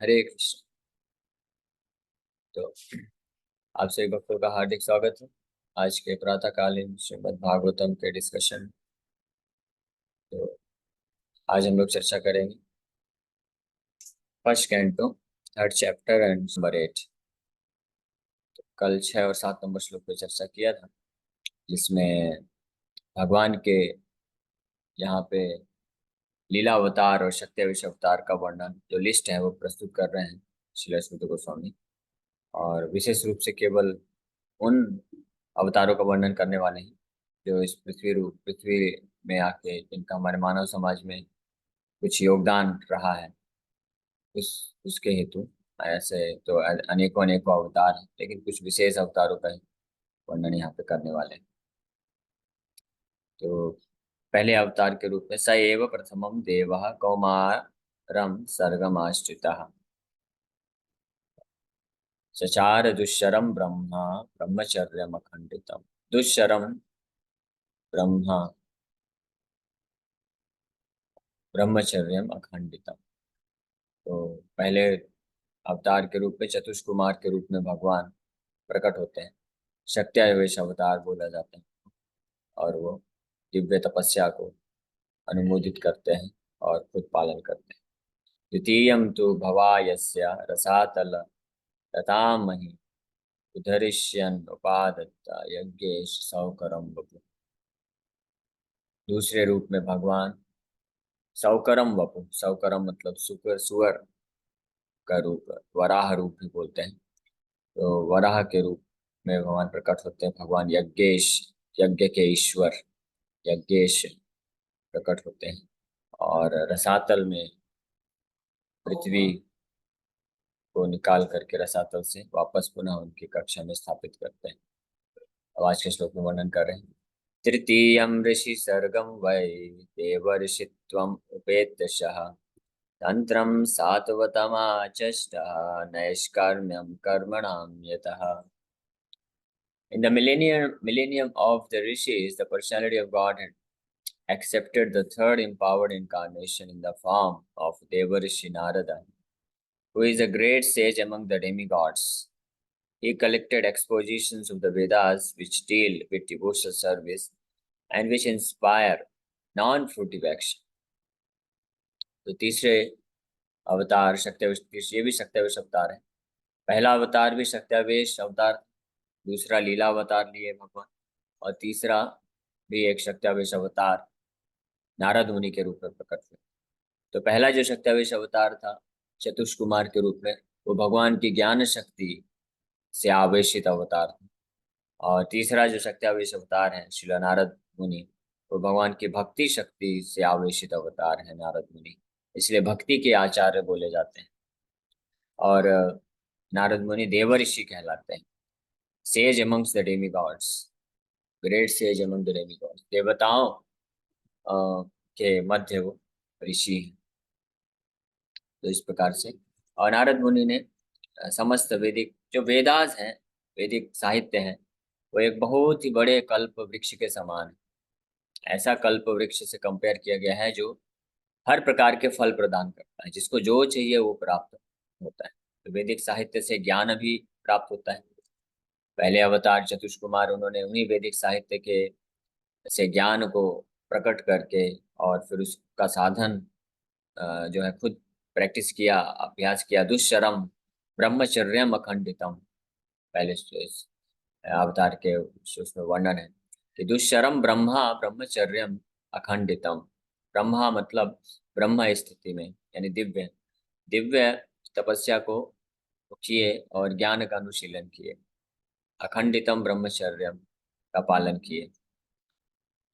हरे कृष्ण। तो आप सभी भक्तों का हार्दिक स्वागत है आज के प्रातःकालीन श्रीमद् भागवतम के डिस्कशन। तो आज हम लोग चर्चा करेंगे first canto, third chapter and number 8। कल 6 और 7 नंबर श्लोक पे चर्चा किया था, जिसमें भगवान के यहाँ पे लीला अवतार और सत्याविश अवतार का वर्णन जो लिस्ट है वो प्रस्तुत कर रहे हैं श्रील सुत गोस्वामी। और विशेष रूप से केवल उन अवतारों का वर्णन करने वाले हैं जो इस पृथ्वी में आके जिनका हमारे मानव समाज में कुछ योगदान रहा है। उस उसके हेतु ऐसे तो अनेकों अनेकों अवतार हैं, लेकिन कुछ विशेष अवतारों का ही वर्णन यहाँ पे करने वाले हैं। तो पहले अवतार के रूप में स एव प्रथमम देवः कौमारम सर्गमाश्रितः चचार दुष्शरम ब्रह्मा ब्रह्मचर्यम अखंडितम। दुष्शरम ब्रह्मा ब्रह्मचर्यम अखंडितम। तो पहले अवतार के रूप में चतुष्कुमार के रूप में भगवान प्रकट होते हैं। शक्त्यावेश अवतार बोला जाता है और वो दिव्य तपस्या को अनुमोदित करते हैं और खुद पालन करते हैं। द्वितीयम तो भवायस्य रसातल रतामहि उदरिष्यन् उपादत्ता यज्ञेश सौकरम वपु। दूसरे रूप में भगवान सौकरम वपु, सौकरम मतलब सुकर सुअर का रूप, वराह रूप भी बोलते हैं। तो वराह के रूप में भगवान प्रकट होते हैं। भगवान यज्ञेश, यज्ञ के ईश्वर यज्ञेश प्रकट होते हैं और रसातल में पृथ्वी को निकाल करके रसातल से वापस पुनः उनकी कक्षा में स्थापित करते हैं। अब आज के श्लोक में वर्णन कर रहे हैं। तृतीयं ऋषि सर्गम वै देवर्षित्वम् उपेत्यशः तंत्रं सात्वतमाचष्टः नैष्कर्म्यं कर्मणां यतः। In the millennium of the rishis, the personality of God had accepted the third empowered incarnation in the form of Devarishi Narada, who is a great sage among the demigods. He collected expositions of the Vedas which deal with devotional service and which inspire non-fruitive action. तो तीसरे अवतार सत्यावेश, ये भी सत्यावेश अवतार है। पहला अवतार भी सत्यावेश अवतार, दूसरा लीला अवतार लिए भगवान, और तीसरा भी एक सत्यावेश अवतार नारद मुनि के रूप में प्रकट हुए। तो पहला जो सत्यावेश अवतार था चतुष्कुमार के रूप में, वो भगवान की ज्ञान शक्ति से आवेशित अवतार था। और तीसरा जो सत्यावेश अवतार है श्रील नारद मुनि, वो भगवान की भक्ति शक्ति से आवेशित अवतार है नारद मुनि, इसलिए भक्ति के आचार्य बोले जाते हैं। और नारद मुनि देवर्षि कहलाते हैं। Says amongst the Demi God's, great sage among the Demi God's, देवताओं के मध्य वो ऋषि हैं। तो इस प्रकार से और नारद मुनि ने समस्त वैदिक जो वेदास हैं, वैदिक साहित्य हैं, वो एक बहुत ही बड़े कल्प वृक्ष के समान है। ऐसा कल्प वृक्ष से कंपेयर किया गया है जो हर प्रकार के फल प्रदान करता है, जिसको जो चाहिए वो प्राप्त होता है। तो वैदिक साहित्य से ज्ञान भी प्राप्त होता है। पहले अवतार चतुष्कुमार, उन्होंने उन्हीं वैदिक साहित्य के से ज्ञान को प्रकट करके और फिर उसका साधन जो है खुद प्रैक्टिस किया, अभ्यास किया। दुष्शरम ब्रह्मचर्यम अखंडितम, पहले इस अवतार के उसमें वर्णन है कि दुष्शरम ब्रह्मा ब्रह्मचर्यम अखंडितम। ब्रह्मा मतलब ब्रह्म स्थिति में, यानी दिव्य दिव्य तपस्या को किए और ज्ञान का अनुशीलन किए। अखंडितम ब्रह्मचर्यम का पालन किए,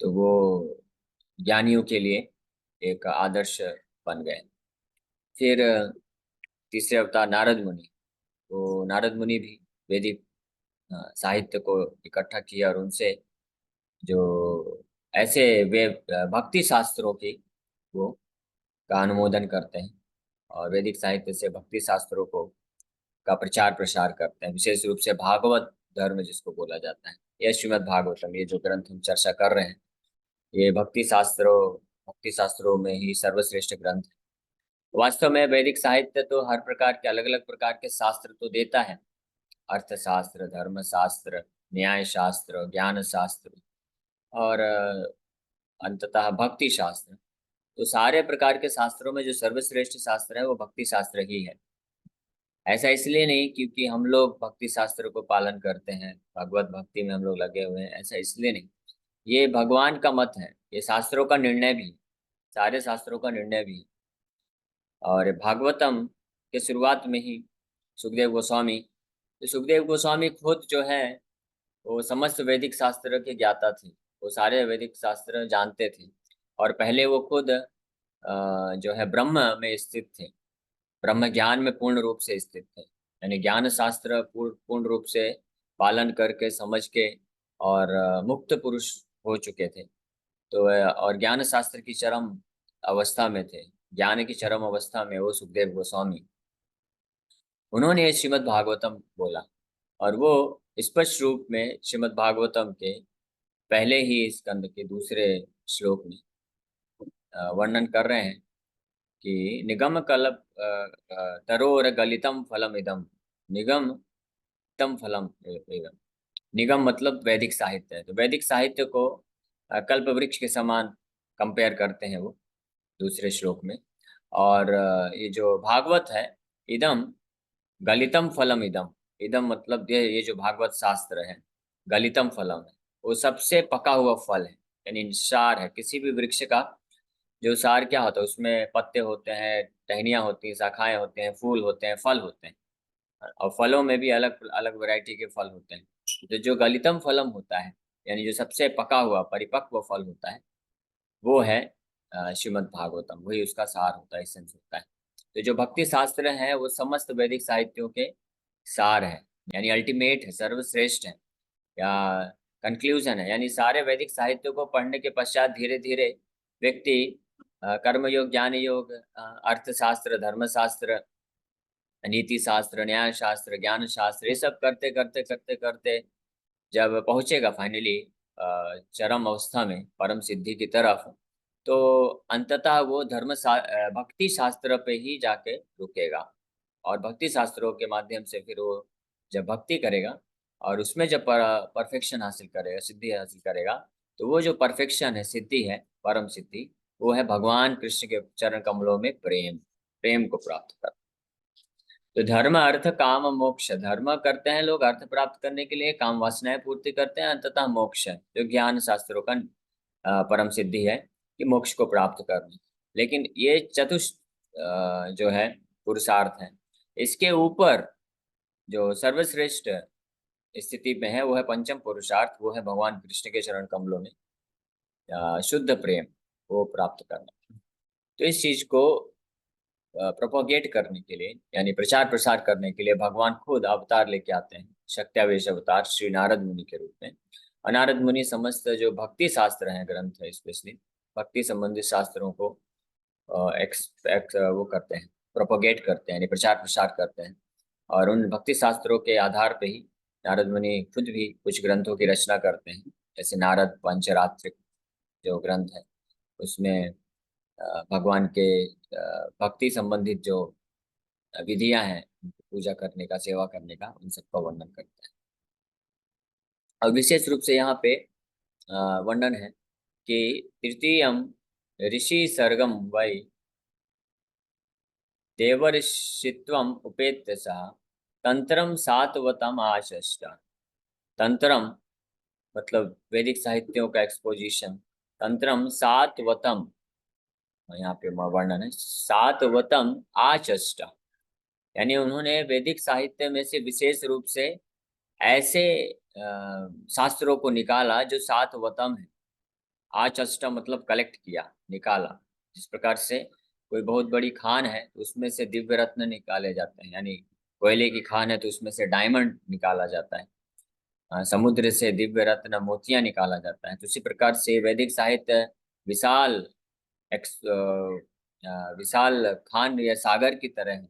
तो वो ज्ञानियों के लिए एक आदर्श बन गए। फिर तीसरे अवतार नारद मुनि, तो नारद मुनि भी वैदिक साहित्य को इकट्ठा किया और उनसे जो ऐसे वे भक्ति शास्त्रों की वो का अनुमोदन करते हैं और वैदिक साहित्य से भक्ति शास्त्रों को का प्रचार प्रसार करते हैं। विशेष रूप से भागवत धर्म जिसको बोला जाता है, यह श्रीमद् भागवतम, ये जो ग्रंथ हम चर्चा कर रहे हैं, ये भक्ति शास्त्रों में ही सर्वश्रेष्ठ ग्रंथ है। वास्तव में वैदिक साहित्य तो हर प्रकार के अलग अलग प्रकार के शास्त्र तो देता है, अर्थशास्त्र, धर्मशास्त्र, न्याय शास्त्र, ज्ञान शास्त्र और अंततः भक्ति शास्त्र। तो सारे प्रकार के शास्त्रों में जो सर्वश्रेष्ठ शास्त्र है वो भक्ति शास्त्र ही है। ऐसा इसलिए नहीं क्योंकि हम लोग भक्ति शास्त्र को पालन करते हैं, भगवत भक्ति में हम लोग लगे हुए हैं, ऐसा इसलिए नहीं। ये भगवान का मत है, ये शास्त्रों का निर्णय भी है, सारे शास्त्रों का निर्णय भी है। और भागवतम के शुरुआत में ही सुखदेव गोस्वामी, तो सुखदेव गोस्वामी खुद जो है वो समस्त वैदिक शास्त्र के ज्ञाता थे, वो सारे वैदिक शास्त्र जानते थे। और पहले वो खुद जो है ब्रह्म में स्थित थे, ब्रह्म ज्ञान में पूर्ण रूप से स्थित थे, यानी ज्ञान शास्त्र पूर्ण पूर्ण रूप से पालन करके समझ के और मुक्त पुरुष हो चुके थे। तो और ज्ञान शास्त्र की चरम अवस्था में थे, ज्ञान की चरम अवस्था में वो सुखदेव गोस्वामी, उन्होंने श्रीमद् भागवतम बोला। और वो स्पष्ट रूप में श्रीमद् भागवतम के पहले ही स्कंद के दूसरे श्लोक में वर्णन कर रहे हैं कि निगम कल्प तरोर गलितम फलम इदम, निगम तम फलम इदम। निगम मतलब वैदिक साहित्य है, तो वैदिक साहित्य को कल्प वृक्ष के समान कंपेयर करते हैं वो दूसरे श्लोक में। और ये जो भागवत है, इदम गलितम फलम इदम, इदम मतलब ये जो भागवत शास्त्र है, गलितम फलम है, वो सबसे पका हुआ फल है, यानी सार है। किसी भी वृक्ष का जो सार क्या होता है, उसमें पत्ते होते हैं, टहनियाँ होती हैं, शाखाएं होते हैं, फूल होते हैं, फल होते हैं। और फलों में भी अलग अलग वैरायटी के फल होते हैं। तो जो गलितम फलम होता है, यानी जो सबसे पका हुआ परिपक्व फल होता है, वो है श्रीमद् भागवतम, वही उसका सार होता है, एसेंस होता है। तो जो भक्ति शास्त्र है वो समस्त वैदिक साहित्यों के सार है, यानी अल्टीमेट है, सर्वश्रेष्ठ है, या कंक्लूजन है। यानी सारे वैदिक साहित्यों को पढ़ने के पश्चात धीरे धीरे व्यक्ति कर्मयोग, ज्ञान योग, अर्थशास्त्र, धर्मशास्त्र, नीति शास्त्र, न्याय शास्त्र, ज्ञान शास्त्र, ये सब करते करते करते करते जब पहुंचेगा फाइनली चरम अवस्था में परम सिद्धि की तरफ, तो अंततः वो भक्ति शास्त्र पे ही जाके रुकेगा। और भक्ति शास्त्रों के माध्यम से फिर वो जब भक्ति करेगा और उसमें जब परफेक्शन हासिल करेगा, सिद्धि हासिल करेगा, तो वो जो परफेक्शन है, सिद्धि है, परम सिद्धि, वो है भगवान कृष्ण के चरण कमलों में प्रेम, प्रेम को प्राप्त कर। तो धर्म अर्थ काम मोक्ष, धर्म करते हैं लोग अर्थ प्राप्त करने के लिए, काम वासनाएं पूर्ति करते हैं, अंततः मोक्ष है जो ज्ञान शास्त्रों का परम सिद्धि है कि मोक्ष को प्राप्त करना। लेकिन ये जो है पुरुषार्थ है, इसके ऊपर जो सर्वश्रेष्ठ स्थिति में है वो है पंचम पुरुषार्थ, वो है भगवान कृष्ण के चरण कमलों में शुद्ध प्रेम वो प्राप्त करना। तो इस चीज को प्रोपोगेट करने के लिए, यानी प्रचार प्रसार करने के लिए भगवान खुद अवतार लेके आते हैं, शक्त्यावेश अवतार श्री नारद मुनि के रूप में। और नारद मुनि समस्त जो भक्ति शास्त्र हैं, ग्रंथ है, स्पेशली भक्ति संबंधित शास्त्रों को वो करते हैं, प्रोपोगेट करते हैं, यानी प्रचार प्रसार करते हैं। और उन भक्ति शास्त्रों के आधार पे ही नारद मुनि खुद भी कुछ ग्रंथों की रचना करते हैं, जैसे नारद पंचरात्रिक जो ग्रंथ है, उसमें भगवान के भक्ति संबंधित जो विधियां हैं, पूजा करने का, सेवा करने का, उन सबका वर्णन करता है। और विशेष रूप से यहाँ पे वर्णन है कि तृतीयम ऋषि सर्गम वै देवर्षित्वम उपेत्य सा तंत्रम सातवतम आशष्ट। तंत्रम मतलब वैदिक साहित्यों का एक्सपोजिशन, तंत्रम सातवतम, यहाँ पे वर्णन है सातवतम आचष्ट, यानी उन्होंने वैदिक साहित्य में से विशेष रूप से ऐसे शास्त्रों को निकाला जो सात वतम है। आचष्टा मतलब कलेक्ट किया, निकाला। जिस प्रकार से कोई बहुत बड़ी खान है तो उसमें से दिव्य रत्न निकाले जाते हैं, यानी कोयले की खान है तो उसमें से डायमंड निकाला जाता है, समुद्र से दिव्य रत्न मोतियां निकाला जाता है। तो उसी प्रकार से वैदिक साहित्य विशाल विशाल खान या सागर की तरह है,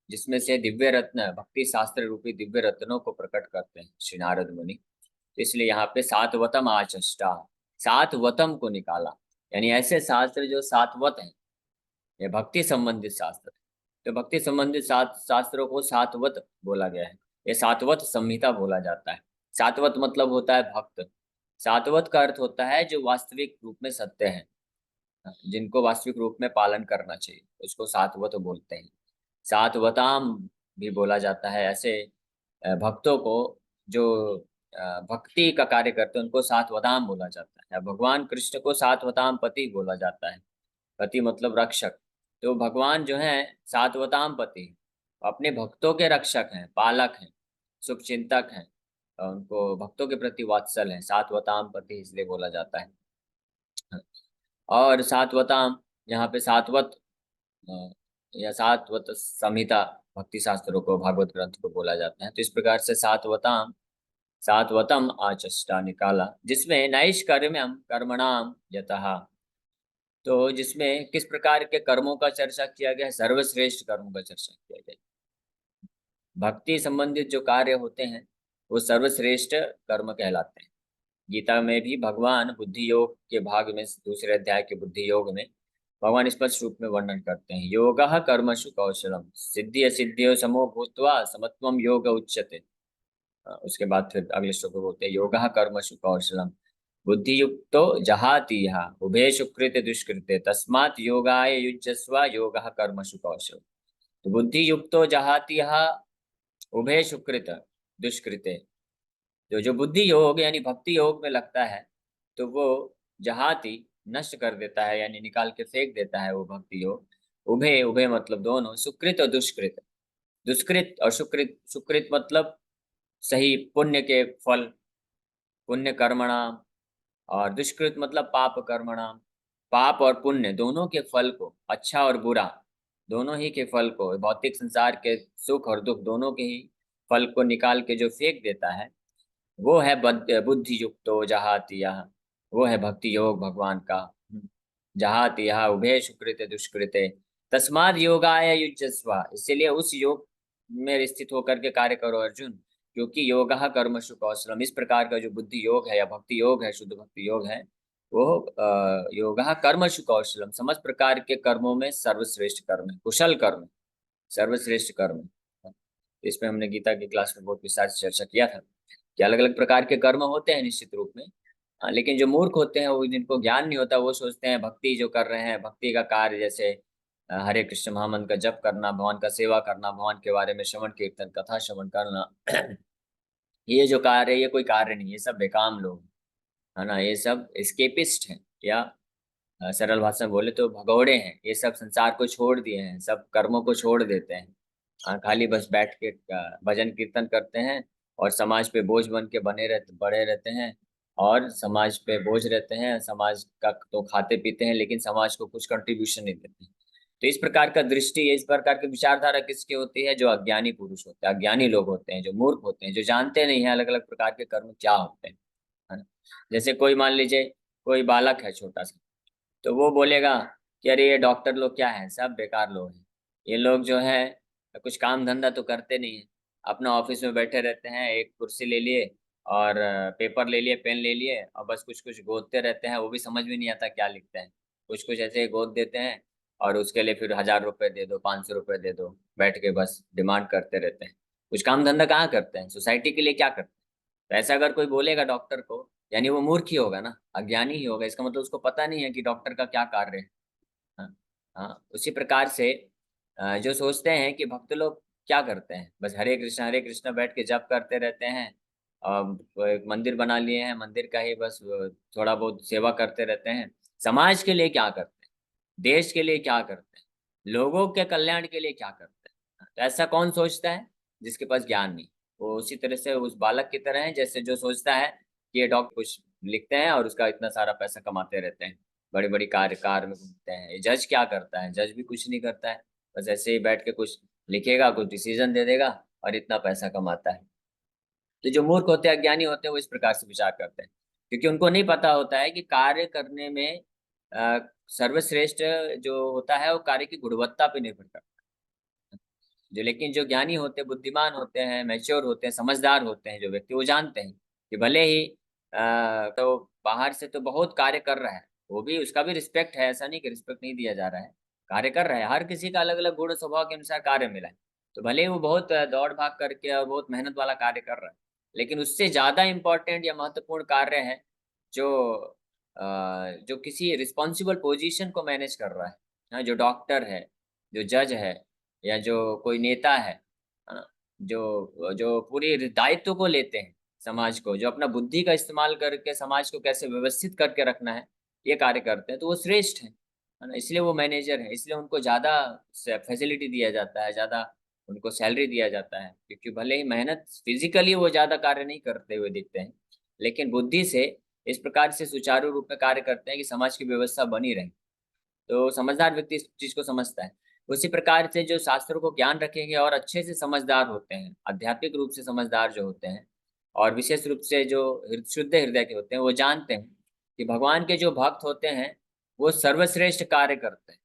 जिसमें से दिव्य रत्न, भक्ति शास्त्र रूपी दिव्य रत्नों को प्रकट करते हैं श्री नारद मुनि। तो इसलिए यहाँ पे सातवतम आचष्टा, सात वतम को निकाला, यानी ऐसे शास्त्र जो सातवत हैं, ये भक्ति संबंधित शास्त्र है। तो भक्ति संबंधित शास्त्रों को सात्वत बोला गया है। ये सात्वत संहिता बोला जाता है। सात्वत मतलब होता है भक्त। सात्वत का अर्थ होता है जो वास्तविक रूप में सत्य है, जिनको वास्तविक रूप में पालन करना चाहिए, उसको सात्वत बोलते हैं। सात्वताम भी बोला जाता है ऐसे भक्तों को जो भक्ति का कार्य करते हैं, उनको सात्वताम बोला जाता है। भगवान कृष्ण को सात्वताम पति बोला जाता है। पति मतलब रक्षक। तो भगवान जो है सात्वताम पति, अपने भक्तों के रक्षक हैं, पालक हैं, शुभचिंतक हैं, और उनको भक्तों के प्रति वात्सल है, सात्वताम पति इसलिए बोला जाता है। और सात्वताम, यहाँ पे सात्वत या सात्वत संहिता भक्ति शास्त्रों को, भागवत ग्रंथ को बोला जाता है। तो इस प्रकार से सात्वताम सात्वतम आचष्टा निकाला, जिसमें नैष्कर्म्यम कर्मणाम यतः, तो जिसमें किस प्रकार के कर्मों का चर्चा किया गया है, सर्वश्रेष्ठ कर्मों का चर्चा किया गया है। भक्ति संबंधित जो कार्य होते हैं वो सर्वश्रेष्ठ कर्म कहलाते हैं। गीता में भी भगवान बुद्धि योग के भाग में, दूसरे अध्याय के बुद्धि योग में भगवान स्पष्ट रूप में वर्णन करते हैं, योगः कर्मसु कौशलम सिद्धि सिद्धियो समो भूत्वा समत्वम योग उच्यते। उसके बाद फिर अगले श्लोक में बोलते हैं, योगः कर्मसु कौशलम बुद्धि युक्तो जहाति यः उभे सुकृते दुष्कृते तस्मात् योगाय युज्यस्व योगः कर्मसु कौशलम। तो बुद्धि युक्तो जहाति यः उभे सुकृत दुष्कृते, तो जो बुद्धि योग यानी भक्ति योग में लगता है तो वो जहाती नष्ट कर देता है, यानी निकाल के फेंक देता है वो भक्ति योग। उभे, उभे मतलब दोनों, सुकृत और दुष्कृत। दुष्कृत और सुकृत, सुकृत मतलब सही पुण्य के फल, पुण्य कर्मणाम, और दुष्कृत मतलब पाप कर्मणाम, पाप और पुण्य दोनों के फल को, अच्छा और बुरा दोनों ही के फल को, भौतिक संसार के सुख और दुख दोनों के ही फल को निकाल के जो फेंक देता है, वो है बुद्धि युक्तो जहाति यः, वो है भक्ति योग भगवान का। जहाति यः उभे सुकृते दुष्कृते तस्माद योगाय युज्यस्व, इसीलिए उस योग में स्थित होकर के कार्य करो अर्जुन, क्योंकि योगः कर्मसु कौशलम, इस प्रकार का जो बुद्धि योग है या भक्ति योग है, शुद्ध भक्ति योग है, वो योगः कर्मसु कौशलम, समस्त प्रकार के कर्मों में सर्वश्रेष्ठ कर्म है, कुशल कर्म, सर्वश्रेष्ठ कर्म है। इसमें हमने गीता की क्लास में बहुत विस्तार से चर्चा किया था कि अलग अलग प्रकार के कर्म होते हैं निश्चित रूप में। लेकिन जो मूर्ख होते हैं, वो जिनको ज्ञान नहीं होता, वो सोचते हैं भक्ति जो कर रहे हैं, भक्ति का कार्य जैसे हरे कृष्ण महामंत्र का जप करना, भगवान का सेवा करना, भगवान के बारे में श्रवण कीर्तन कथा श्रवण करना, ये जो कार्य है ये कोई कार्य नहीं, ये सब बेकाम लोग है ना, ये सब एस्केपिस्ट हैं, या सरल भाषा में बोले तो भगौड़े हैं। ये सब संसार को छोड़ दिए हैं, सब कर्मों को छोड़ देते हैं। खाली बस बैठ के भजन कीर्तन करते हैं और समाज पे बोझ बन के बड़े रहते हैं, और समाज पे बोझ रहते हैं, समाज का तो खाते पीते हैं लेकिन समाज को कुछ कंट्रीब्यूशन नहीं देते। तो इस प्रकार का दृष्टि, इस प्रकार की विचारधारा किसकी होती है? जो अज्ञानी पुरुष होते हैं, अज्ञानी लोग होते हैं, जो मूर्ख होते हैं, जो जानते नहीं है अलग अलग प्रकार के कर्म क्या होते हैं, है ना। जैसे कोई मान लीजिए कोई बालक है छोटा सा, तो वो बोलेगा कि अरे ये डॉक्टर लोग क्या है, सब बेकार लोग हैं, ये लोग जो है कुछ काम धंधा तो करते नहीं है, अपना ऑफिस में बैठे रहते हैं, एक कुर्सी ले लिए और पेपर ले लिए, पेन ले लिए, और बस कुछ कुछ गोदते रहते हैं, वो भी समझ में नहीं आता क्या लिखते हैं, कुछ कुछ ऐसे गोद देते हैं, और उसके लिए फिर 1,000 रुपए दे दो, 500 रुपए दे दो, बैठ के बस डिमांड करते रहते हैं। कुछ काम धंधा कहाँ करते हैं, सोसाइटी के लिए क्या करते हैं? तो ऐसा अगर कोई बोलेगा डॉक्टर को, यानी वो मूर्ख ही होगा ना, अज्ञानी ही होगा, इसका मतलब उसको पता नहीं है कि डॉक्टर का क्या कार्य है। हाँ। हाँ, उसी प्रकार से जो सोचते हैं कि भक्त लोग क्या करते हैं, बस हरे कृष्ण बैठ के जप करते रहते हैं, और वो एक मंदिर बना लिए हैं, मंदिर का ही बस थोड़ा बहुत सेवा करते रहते हैं, समाज के लिए क्या करते हैं, देश के लिए क्या करते हैं, लोगों के कल्याण के लिए क्या करते हैं? तो ऐसा कौन सोचता है? जिसके पास ज्ञान नहीं। वो उसी तरह से उस बालक की तरह है जैसे जो सोचता है कि ये डॉक्टर कुछ लिखते हैं और उसका इतना सारा पैसा कमाते रहते हैं, बड़ी बड़ी कार में घूमते हैं। जज क्या करता है? जज भी कुछ नहीं करता है, बस ऐसे ही बैठ के कुछ लिखेगा, कुछ डिसीजन दे देगा, और इतना पैसा कमाता है। तो जो मूर्ख होते हैं, अज्ञानी होते हैं, वो इस प्रकार से विचार करते हैं, क्योंकि उनको नहीं पता होता है कि कार्य करने में अ, सर्वश्रेष्ठ जो होता है वो कार्य की गुणवत्ता पे निर्भर करता है। जो लेकिन जो ज्ञानी होते हैं, बुद्धिमान होते हैं, मैच्योर होते हैं, समझदार होते हैं जो व्यक्ति, वो जानते हैं कि भले ही तो बाहर से तो बहुत कार्य कर रहा है, वो भी, उसका भी रिस्पेक्ट है, ऐसा नहीं कि रिस्पेक्ट नहीं दिया जा रहा है, कार्य कर रहा है, हर किसी का अलग अलग गुण स्वभाव के अनुसार कार्य मिला है। तो भले ही वो बहुत दौड़ भाग करके और बहुत मेहनत वाला कार्य कर रहा है, लेकिन उससे ज्यादा इम्पोर्टेंट या महत्वपूर्ण कार्य है जो जो किसी रिस्पॉन्सिबल पोजीशन को मैनेज कर रहा है। हाँ, जो डॉक्टर है, जो जज है, या जो कोई नेता है ना, जो जो पूरी दायित्व को लेते हैं, समाज को, जो अपना बुद्धि का इस्तेमाल करके समाज को कैसे व्यवस्थित करके रखना है, ये कार्य करते हैं, तो वो श्रेष्ठ है ना। इसलिए वो मैनेजर है, इसलिए उनको ज्यादा फैसिलिटी दिया जाता है, ज्यादा उनको सैलरी दिया जाता है, क्योंकि भले ही मेहनत फिजिकली वो ज्यादा कार्य नहीं करते हुए दिखते हैं, लेकिन बुद्धि से इस प्रकार से सुचारू रूप में कार्य करते हैं कि समाज की व्यवस्था बनी रहे। तो समझदार व्यक्ति इस चीज को समझता है। उसी प्रकार से जो शास्त्रों को ज्ञान रखेंगे और अच्छे से समझदार होते हैं, आध्यात्मिक रूप से समझदार जो होते हैं, और विशेष रूप से जो शुद्ध हृदय के होते हैं, वो जानते हैं कि भगवान के जो भक्त होते हैं वो सर्वश्रेष्ठ कार्य करते हैं।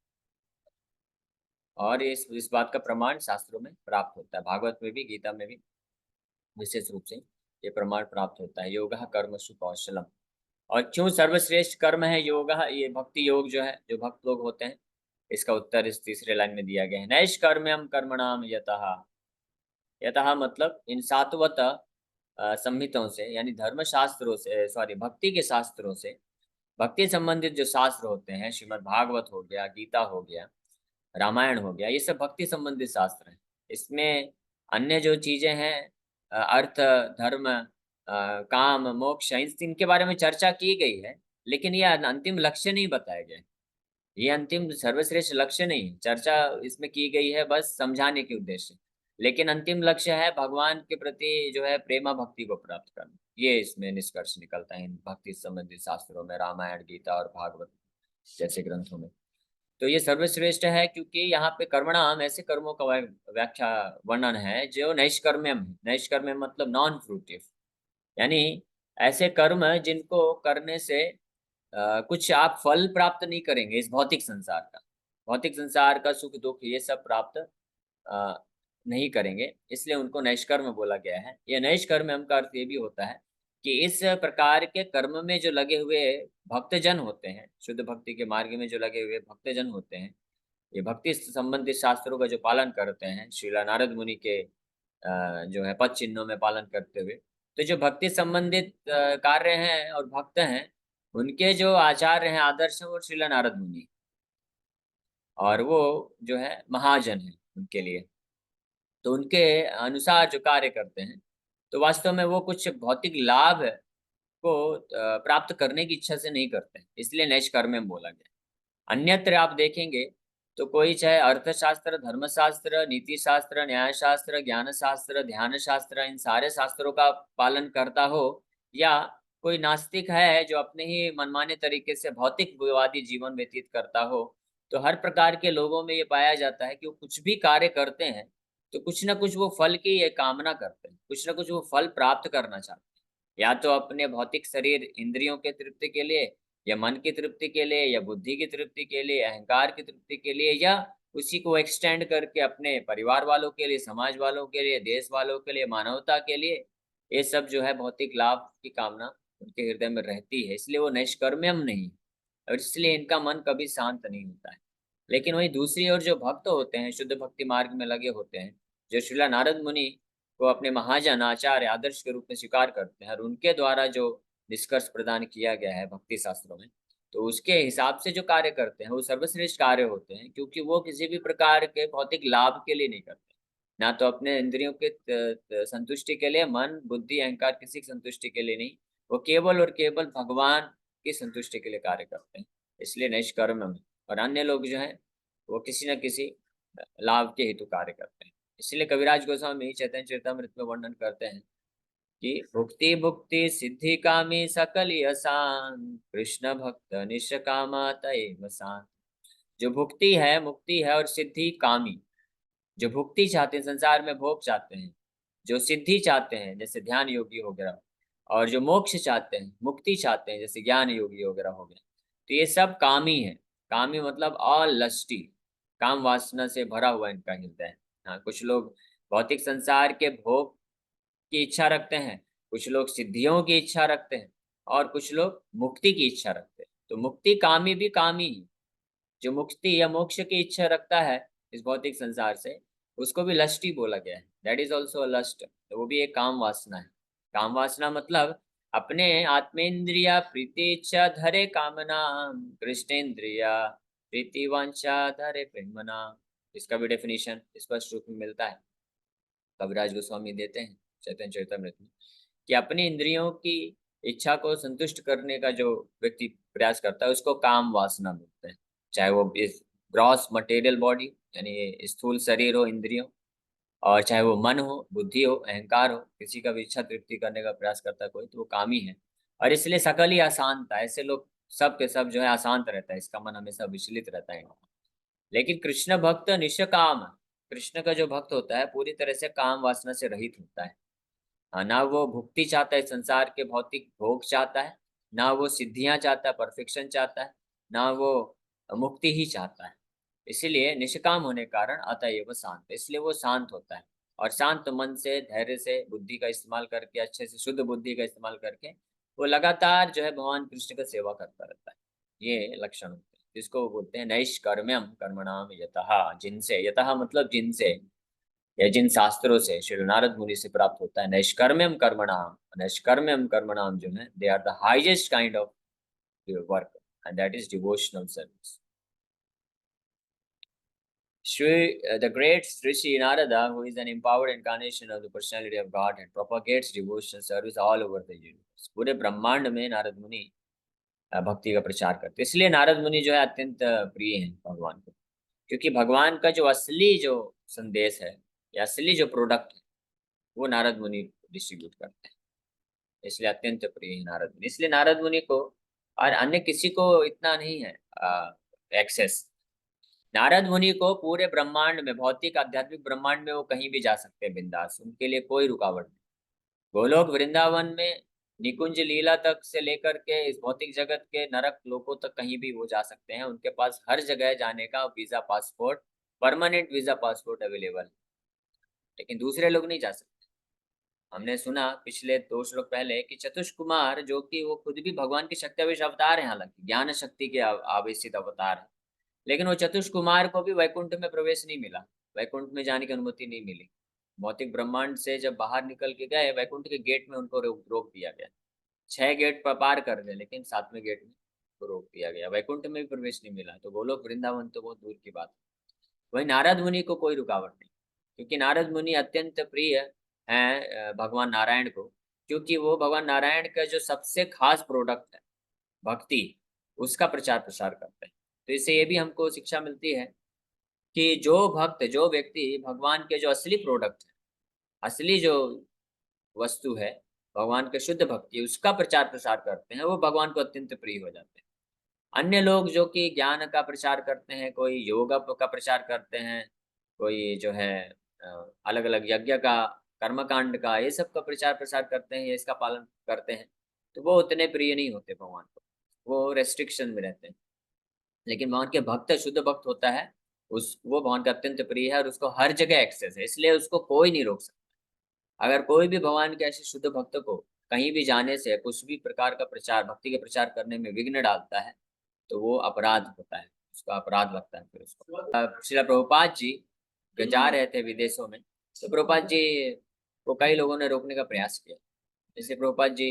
और इस बात का प्रमाण शास्त्रों में प्राप्त होता है, भागवत में भी, गीता में भी विशेष रूप से ये प्रमाण प्राप्त होता है। योगः कर्मसु कौशलम। और क्यों सर्वश्रेष्ठ कर्म है योग, ये भक्ति योग जो है, जो भक्त लोग होते हैं, इसका उत्तर इस तीसरे लाइन में दिया गया है। नैष्कर्म्यम कर्मणाम यतः। यतः मतलब इन सात्वत संहिताओं से, यानी धर्म शास्त्रों से, सॉरी, भक्ति के शास्त्रों से, भक्ति संबंधित जो शास्त्र होते हैं, श्रीमद् भागवत हो गया, गीता हो गया, रामायण हो गया, ये सब भक्ति संबंधित शास्त्र हैं। इसमें अन्य जो चीजें हैं, अर्थ, धर्म, काम, मोक्ष, इनके बारे में चर्चा की गई है, लेकिन ये अंतिम लक्ष्य नहीं बताया गया है। ये अंतिम सर्वश्रेष्ठ लक्ष्य नहीं है। चर्चा इसमें की गई है बस समझाने के उद्देश्य से। लेकिन अंतिम लक्ष्य है भगवान के प्रति जो है प्रेमा भक्ति को प्राप्त करना। ये इसमें निष्कर्ष निकलता है इन भक्ति संबंधित शास्त्रों में, रामायण, गीता और भागवत जैसे ग्रंथों में। तो ये सर्वश्रेष्ठ है क्योंकि यहाँ पे कर्मणाम ऐसे कर्मों का व्याख्या, वर्णन है जो नैष्कर्म्यम है। नैष्कर्म्यम मतलब नॉन फ्रूटिव, यानी ऐसे कर्म जिनको करने से कुछ आप फल प्राप्त नहीं करेंगे इस भौतिक संसार का। भौतिक संसार का सुख दुख ये सब प्राप्त अ, नहीं करेंगे, इसलिए उनको नैष्कर्म बोला गया है। ये नैष्कर्म का अर्थ ये भी होता है कि इस प्रकार के कर्म में जो लगे हुए भक्तजन होते हैं, शुद्ध भक्ति के मार्ग में जो लगे हुए भक्तजन होते हैं, ये भक्ति संबंधित शास्त्रों का जो पालन करते हैं, श्रीला नारद मुनि के जो है पद चिन्हों में पालन करते हुए, तो जो भक्ति संबंधित कार्य हैं और भक्त हैं, उनके जो आचार्य हैं, आदर्श हैं, वो श्रीला नारद मुनि, और वो जो है महाजन है उनके लिए। तो उनके अनुसार जो कार्य करते हैं, तो वास्तव में वो कुछ भौतिक लाभ को प्राप्त करने की इच्छा से नहीं करते हैं, इसलिए नैष्कर्म्य में बोला गया। अन्यत्र आप देखेंगे तो कोई चाहे अर्थशास्त्र, धर्मशास्त्र, नीति शास्त्र, न्याय शास्त्र, ज्ञान शास्त्र, ध्यान शास्त्र, इन सारे शास्त्रों का पालन करता हो, या कोई नास्तिक है जो अपने ही मनमाने तरीके से भौतिकवादी जीवन व्यतीत करता हो, तो हर प्रकार के लोगों में ये पाया जाता है कि वो कुछ भी कार्य करते हैं तो कुछ ना कुछ वो फल की ये कामना करते हैं, कुछ ना कुछ वो फल प्राप्त करना चाहते हैं। या तो अपने भौतिक शरीर इंद्रियों के तृप्ति के लिए, या मन की तृप्ति के लिए, या बुद्धि की तृप्ति के लिए, अहंकार की तृप्ति के लिए, या उसी को एक्सटेंड करके अपने परिवार वालों के लिए, समाज वालों के लिए, देश वालों के लिए, मानवता के लिए। ये सब जो है भौतिक लाभ की कामना उनके हृदय में रहती है, इसलिए वो निष्कर्म्यम नहीं है, और इसलिए इनका मन कभी शांत नहीं होता है। लेकिन वहीं दूसरी ओर जो भक्त होते हैं, शुद्ध भक्ति मार्ग में लगे होते हैं, जो श्रीला नारद मुनि को अपने महाजन, आचार्य, आदर्श के रूप में स्वीकार करते हैं, और उनके द्वारा जो निष्कर्ष प्रदान किया गया है भक्ति शास्त्रों में, तो उसके हिसाब से जो कार्य करते हैं वो सर्वश्रेष्ठ कार्य होते हैं, क्योंकि वो किसी भी प्रकार के भौतिक लाभ के लिए नहीं करते, ना तो अपने इंद्रियों के संतुष्टि के लिए, मन, बुद्धि, अहंकार, किसी की संतुष्टि के लिए नहीं, वो केवल और केवल भगवान की संतुष्टि के लिए कार्य करते हैं, इसलिए निष्कर्म में। और अन्य लोग जो हैं वो किसी न किसी लाभ के हेतु कार्य करते हैं। इसलिए कविराज गोस्वामी चैतन्य चरितमृत में वर्णन करते हैं कि भुक्ति भुक्ति सिद्धि कामी सकल असान, कृष्ण भक्त निष्कामा तैव शांत। जो भुक्ति है, मुक्ति है, और सिद्धि कामी, जो भुक्ति चाहते हैं, संसार में भोग चाहते हैं, जो सिद्धि चाहते हैं जैसे ध्यान योगी हो गया, और जो मोक्ष चाहते हैं, मुक्ति चाहते हैं जैसे ज्ञान योगी वगैरह हो गया, तो ये सब कामी है। कामी मतलब ऑल लस्टी, काम वासना से भरा हुआ इनका हृदय है। हाँ, कुछ लोग भौतिक संसार के भोग की इच्छा रखते हैं, कुछ लोग सिद्धियों की इच्छा रखते हैं, और कुछ लोग मुक्ति की इच्छा रखते हैं। तो मुक्ति कामी भी कामी ही, जो मुक्ति या मोक्ष की इच्छा रखता है इस भौतिक संसार से, उसको भी लस्टी बोला गया है। दैट इज ऑल्सो लस्ट, तो वो भी एक काम वासना है। काम वासना मतलब अपने आत्मेंद्रिया प्रीति इच्छा धरे कामना, कृष्णेन्द्रिया प्रीति वांछा धरे प्रेमना। इसका भी डेफिनेशन स्पष्ट रूप में मिलता है, कविराज गोस्वामी देते हैं चैतन्य चरितमृत में, कि अपनी इंद्रियों की इच्छा को संतुष्ट करने का जो व्यक्ति प्रयास करता है उसको काम वासना बोलते हैं। चाहे वो इस ग्रॉस मटेरियल बॉडी यानी स्थूल शरीर हो, इंद्रियों, और चाहे वो मन हो, बुद्धि हो, अहंकार हो, किसी का भी इच्छा तृप्ति करने का प्रयास करता है कोई, तो वो कामी है। और इसलिए सकल ही अशांत है। ऐसे लोग सब के सब जो है अशांत रहता है, इसका मन हमेशा विचलित रहता है। लेकिन कृष्ण भक्त निष्काम, कृष्ण का जो भक्त होता है पूरी तरह से काम वासना से रहित होता है। ना वो भुक्ति चाहता है, संसार के भौतिक भोग चाहता है, ना वो सिद्धियां चाहता है, परफेक्शन चाहता है, ना वो मुक्ति ही चाहता है। इसीलिए निष्काम होने के कारण अतएव वो शांत है, इसलिए वो शांत होता है। और शांत मन से, धैर्य से, बुद्धि का इस्तेमाल करके, अच्छे से शुद्ध बुद्धि का इस्तेमाल करके वो लगातार जो है भगवान कृष्ण का सेवा करता रहता है। ये लक्षण होते हैं, जिसको वो बोलते हैं नैष्कर्म्यम कर्मणाम यतः। जिनसे, यतः मतलब जिनसे, या जिन शास्त्रों से श्री नारद मुनि से प्राप्त होता है नैष्कर्म्यम कर्मणाम। नैष्कर्म्यम कर्मणाम जो है they are the highest kind of work, and that is devotional service. The great Rishi Narada, who is an empowered incarnation of the personality of God and propagates devotional service all over the universe. पूरे ब्रह्मांड में नारद मुनि भक्ति का प्रचार करते, इसलिए नारद मुनि जो है अत्यंत प्रिय हैं भगवान को, क्योंकि भगवान का जो असली जो संदेश है या असली जो प्रोडक्ट है वो नारद मुनि डिस्ट्रीब्यूट करते हैं, इसलिए अत्यंत प्रिय है नारद मुनि। इसलिए नारद मुनि को और अन्य किसी को इतना नहीं है एक्सेस। नारद मुनि को पूरे ब्रह्मांड में, भौतिक आध्यात्मिक ब्रह्मांड में वो कहीं भी जा सकते हैं बिंदास, उनके लिए कोई रुकावट नहीं। गोलोक वृंदावन में निकुंज लीला तक से लेकर के इस भौतिक जगत के नरक लोकों तक कहीं भी वो जा सकते हैं। उनके पास हर जगह जाने का visa passport, permanent visa passport available है, लेकिन दूसरे लोग नहीं जा सकते। हमने सुना पिछले 2 श्लोक पहले कि चतुष कुमार, जो कि वो खुद भी भगवान के शक्ति अवतार है, हालांकि ज्ञान शक्ति के आवेशित अवतार है, लेकिन वो चतुष कुमार को भी वैकुंठ में प्रवेश नहीं मिला, वैकुंठ में जाने की अनुमति नहीं मिली। भौतिक ब्रह्मांड से जब बाहर निकल के गए, वैकुंठ के गेट में उनको रोक दिया गया। 6 गेट पर पार कर गए, लेकिन 7वें गेट में तो रोक दिया गया, वैकुंठ में भी प्रवेश नहीं मिला। तो गोलोक वृंदावन तो बहुत दूर की बात है। वही नारद मुनि को कोई रुकावट नहीं, क्योंकि नारद मुनि अत्यंत प्रिय हैं भगवान नारायण को, क्योंकि वो भगवान नारायण का जो सबसे खास प्रोडक्ट है भक्ति, उसका प्रचार प्रसार करते हैं। तो इससे ये भी हमको शिक्षा मिलती है कि जो भक्त, जो व्यक्ति भगवान के जो असली प्रोडक्ट है, असली जो वस्तु है, भगवान के शुद्ध भक्ति, उसका प्रचार प्रसार करते हैं, वो भगवान को अत्यंत प्रिय हो जाते हैं। अन्य लोग जो कि ज्ञान का प्रचार करते हैं, कोई योगा का प्रचार करते हैं, कोई जो है अलग अलग यज्ञ का, कर्मकांड का, ये सब का प्रचार प्रसार करते हैं, ये इसका पालन करते हैं, तो वो उतने प्रिय नहीं होते भगवान को, वो रेस्ट्रिक्शन में रहते हैं। लेकिन भगवान के भक्त, शुद्ध भक्त होता है, उस वो भगवान का अत्यंत प्रिय है और उसको हर जगह एक्सेस है, इसलिए उसको कोई नहीं रोक सकता। अगर कोई भी भगवान के ऐसे शुद्ध भक्त को कहीं भी जाने से, कुछ भी प्रकार का प्रचार, भक्ति के प्रचार करने में विघ्न डालता है, तो वो अपराध होता है, उसका अपराध लगता है फिर उसको। श्रील प्रभुपाद जी जा रहे थे विदेशों में, तो प्रभुपाद जी को कई लोगों ने रोकने का प्रयास किया। जैसे प्रभुपाद जी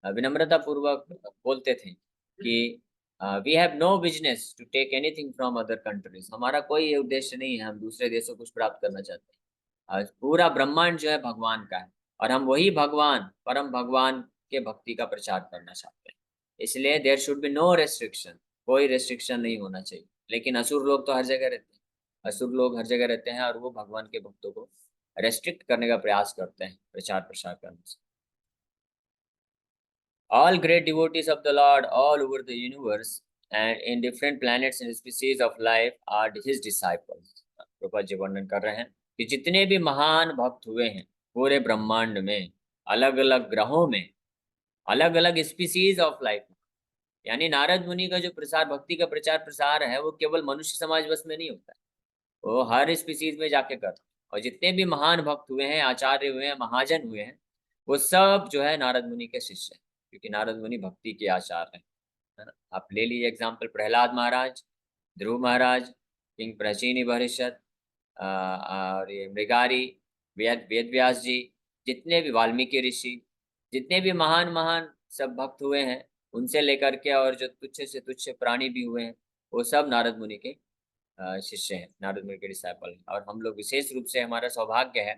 विनम्रता पूर्वक बोलते थे कि we have no business to take anything from other countries. हमारा कोई उद्देश्य नहीं है, हम दूसरे देशों को कुछ प्राप्त करना चाहते हैं। पूरा ब्रह्मांड जो है भगवान का है, और हम वही भगवान, परम भगवान के भक्ति का प्रचार करना चाहते हैं। इसलिए there should be no restriction, कोई रेस्ट्रिक्शन नहीं होना चाहिए। लेकिन असुर लोग तो हर जगह रहते हैं, असुर लोग हर जगह रहते हैं, और वो भगवान के भक्तों को रेस्ट्रिक्ट करने का प्रयास करते हैं प्रचार प्रसार करने से। All great devotees of the Lord all over the universe and in different planets and species of life are his disciples. Prabhupada ji वर्णन कर रहे हैं कि जितने भी महान भक्त हुए हैं पूरे ब्रह्मांड में, अलग अलग ग्रहों में, अलग अलग स्पीसीज ऑफ लाइफ, यानी नारद मुनि का जो प्रसार, भक्ति का प्रचार प्रसार है, वो केवल मनुष्य समाज बस में नहीं होता है, वो हर स्पीसीज में जाके करता है। और जितने भी महान भक्त हुए हैं, आचार्य हुए हैं, महाजन हुए हैं, वो सब जो है नारद मुनि के शिष्य हैं, क्योंकि नारद मुनि भक्ति के आचार्य हैं, है ना। आप ले लीजिए एग्जाम्पल प्रहलाद महाराज, ध्रुव महाराज, किंग प्राचीन भविष्यत, और ये मृगारी, वेद व्यास जी, जितने भी वाल्मीकि ऋषि, जितने भी महान महान सब भक्त हुए हैं, उनसे लेकर के और जो तुच्छ से तुच्छ प्राणी भी हुए हैं, वो सब नारद मुनि के शिष्य हैं, नारद मुनि के डिसाइपल हैं। और हम लोग विशेष रूप से, हमारा सौभाग्य है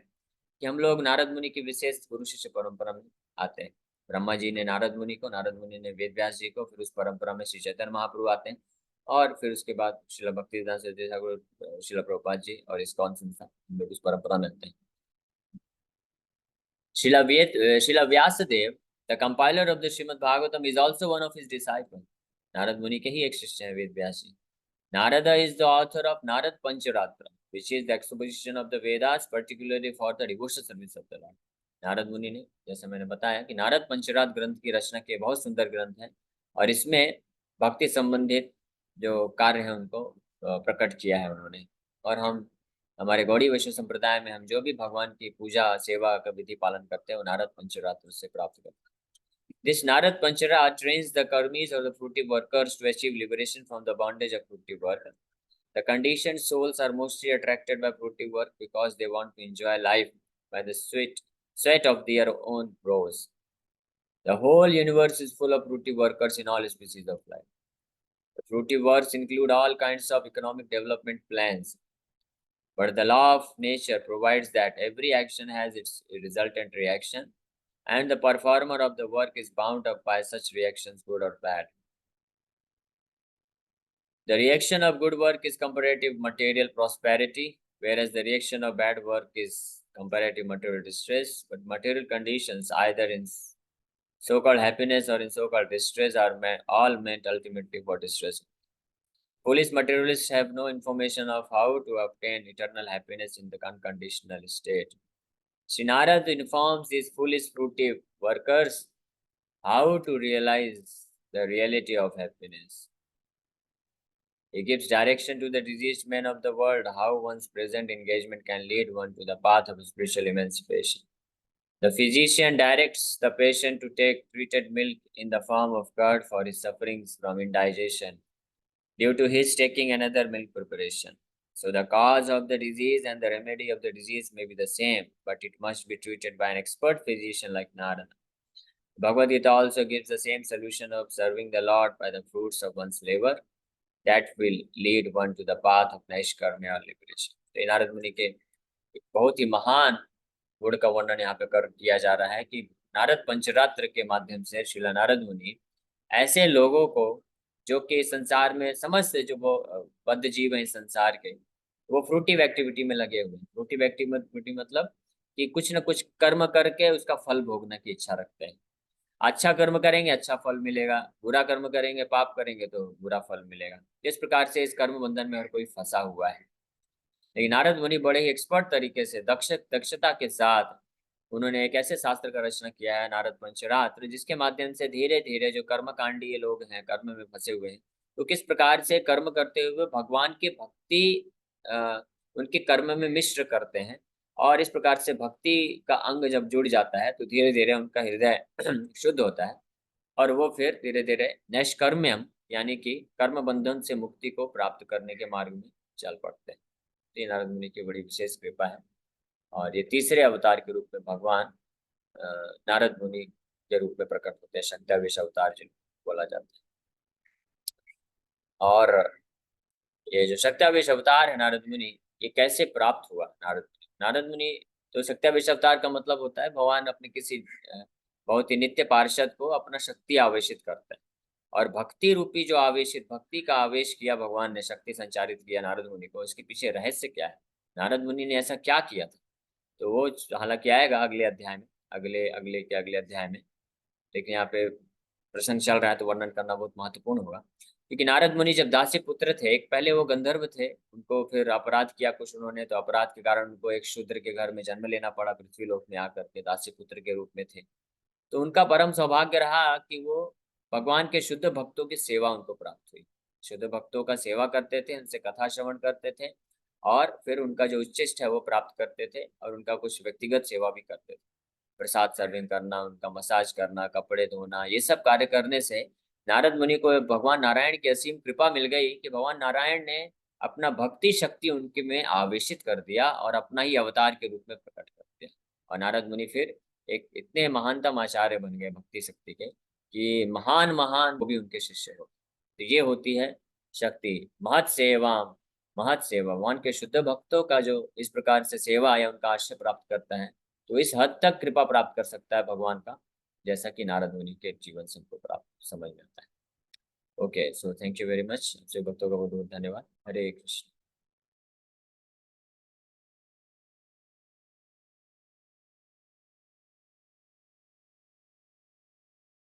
कि हम लोग नारद मुनि की विशेष गुरु शिष्य परंपरा में आते हैं। ब्रह्मा जी ने नारद मुनि को, नारद मुनि ने वेद व्यास जी को, फिर उस परंपरा में श्री चैतन्य महाप्रभु आते हैं, और फिर उसके बाद शिला भक्तिवेदांत सरस्वती ठाकुर, शिला प्रभुपाद जी और इस्कॉन संस्था, हम लोग उस परंपरा में आते हैं। Srila Vyasadeva, the compiler of the Srimad Bhagavatam, is also one of his disciple. Narada Muni के ही एक शिष्य हैं वेद व्यास जी। Narada is the author of Narad Pancharatra, which is the exposition of the Vedas, particularly for the devotional service of the Lord. Narad मुनि ने, जैसे मैंने बताया, कि नारद पंचरात्र ग्रंथ की रचना के बहुत सुंदर ग्रंथ हैं, और इसमें भक्ति संबंधित जो कार्य है उनको प्रकट किया है उन्होंने। और हम, हमारे गौड़ी वैष्णव संप्रदाय में, हम जो भी भगवान की पूजा सेवा का विधि पालन करते हैं, वो नारद पंचरात्र से प्राप्त करते हैं। This Narad Panchara trains the karmis or the fruitive workers to achieve liberation from the bondage of fruitive work. The conditioned souls are mostly attracted by fruitive work because they want to enjoy life by the sweat of their own brows. The whole universe is full of fruitive workers in all species of life. The fruitive works include all kinds of economic development plans, but the law of nature provides that every action has its resultant reaction, and the performer of the work is bound up by such reactions, good or bad. The reaction of good work is comparative material prosperity, whereas the reaction of bad work is comparative material distress. But material conditions, either in so-called happiness or in so-called distress, are all meant ultimately for distress. Foolish materialists have no information of how to obtain eternal happiness in the unconditional state. Sri Narad informs these foolish fruitive workers how to realize the reality of happiness. He gives direction to the diseased men of the world how one's present engagement can lead one to the path of spiritual emancipation. The physician directs the patient to take treated milk in the form of curd for his sufferings from indigestion due to his taking another milk preparation. So the cause of the disease and the remedy of the disease may be the same, but it must be treated by an expert physician like Narada. Bhagavad Gita also gives the same solution of serving the Lord by the fruits of one's labor that will lead one to the path of नैष्कर्म्य और liberation. तो नारद मुनि के एक बहुत ही महान गुण का वर्णन यहाँ पे कर किया जा रहा है कि नारद पंचरात्र के माध्यम से श्रीला नारद मुनि ऐसे लोगों को, जो कि संसार में समस्त जो वो बद्ध जीव हैं संसार के, वो फ्रूटिव एक्टिविटी में लगे हुए हैं। फ्रूटिव एक्टिविटी मतलब कि कुछ न कुछ कर्म करके उसका फल भोगने की इच्छा रखते हैं। अच्छा कर्म करेंगे अच्छा फल मिलेगा, बुरा कर्म करेंगे, पाप करेंगे तो बुरा फल मिलेगा। इस प्रकार से इस कर्म बंधन में हर कोई फंसा हुआ है। लेकिन नारद मुनि बड़े ही एक्सपर्ट तरीके से, दक्षता के साथ उन्होंने एक ऐसे शास्त्र का रचना किया है, नारद पंचरात्र, जिसके माध्यम से धीरे धीरे जो कर्मकांडीय लोग हैं, कर्म में फंसे हुए हैं, तो किस प्रकार से कर्म करते हुए भगवान की भक्ति उनके कर्म में मिश्र करते हैं। और इस प्रकार से भक्ति का अंग जब जुड़ जाता है तो धीरे धीरे उनका हृदय शुद्ध होता है, और वो फिर धीरे धीरे नैष्कर्म्यम यानी कि कर्म बंधन से मुक्ति को प्राप्त करने के मार्ग में चल पड़ते हैं। तो नारद मुनि की बड़ी विशेष कृपा है, और ये तीसरे अवतार के रूप में भगवान नारद मुनि के रूप में प्रकट होते हैं, शक्त्यावेश अवतार जिनको बोला जाता है। और ये जो शक्त्यावेश अवतार है नारद मुनि, ये कैसे प्राप्त हुआ? नारद मुनि, तो शक्त्यावेश अवतार का मतलब होता है भगवान अपने किसी बहुत ही नित्य पार्षद को अपना शक्ति आवेशित करता है, और भक्ति रूपी जो आवेशित, भक्ति का आवेश किया भगवान ने, शक्ति संचारित किया नारद मुनि को, इसके पीछे रहस्य क्या है, नारद मुनि ने ऐसा क्या किया था, तो वो हालांकि आएगा अगले अध्याय में, अगले अध्याय में। लेकिन यहाँ पे प्रसंग चल रहा है तो वर्णन करना बहुत महत्वपूर्ण होगा। क्योंकि नारद मुनि जब दासी पुत्र थे, एक पहले वो गंधर्व थे, उनको फिर अपराध किया कुछ उन्होंने, तो अपराध के कारण उनको एक शूद्र के घर में जन्म लेना पड़ा, पृथ्वी लोक में आकर के दासी पुत्र के रूप में थे। तो उनका परम सौभाग्य रहा कि वो भगवान के शुद्ध भक्तों की सेवा उनको प्राप्त हुई। शुद्ध भक्तों का सेवा करते थे, उनसे कथा श्रवण करते थे, और फिर उनका जो उच्चिष्ट है वो प्राप्त करते थे, और उनका कुछ व्यक्तिगत सेवा भी करते थे, प्रसाद सर्विंग करना, उनका मसाज करना, कपड़े धोना, ये सब कार्य करने से नारद मुनि को भगवान नारायण की असीम कृपा मिल गई कि भगवान नारायण ने अपना भक्ति शक्ति उनके में आवेशित कर दिया और अपना ही अवतार के रूप में प्रकट कर दिया। और नारद मुनि फिर एक इतने महानतम आचार्य बन गए भक्ति शक्ति के कि महान महान वो भी उनके शिष्य हो। तो ये होती है शक्ति। महत सेवा, महत सेवा, भगवान के शुद्ध भक्तों का जो इस प्रकार से सेवा या उनका आश्रय प्राप्त करता है तो इस हद तक कृपा प्राप्त कर सकता है भगवान का, जैसा कि नारद मुनि के जीवन से हमको प्राप्त समझ में आता है। Okay, so thank you very much. आपसे भक्तों का बहुत बहुत धन्यवाद। हरे कृष्ण।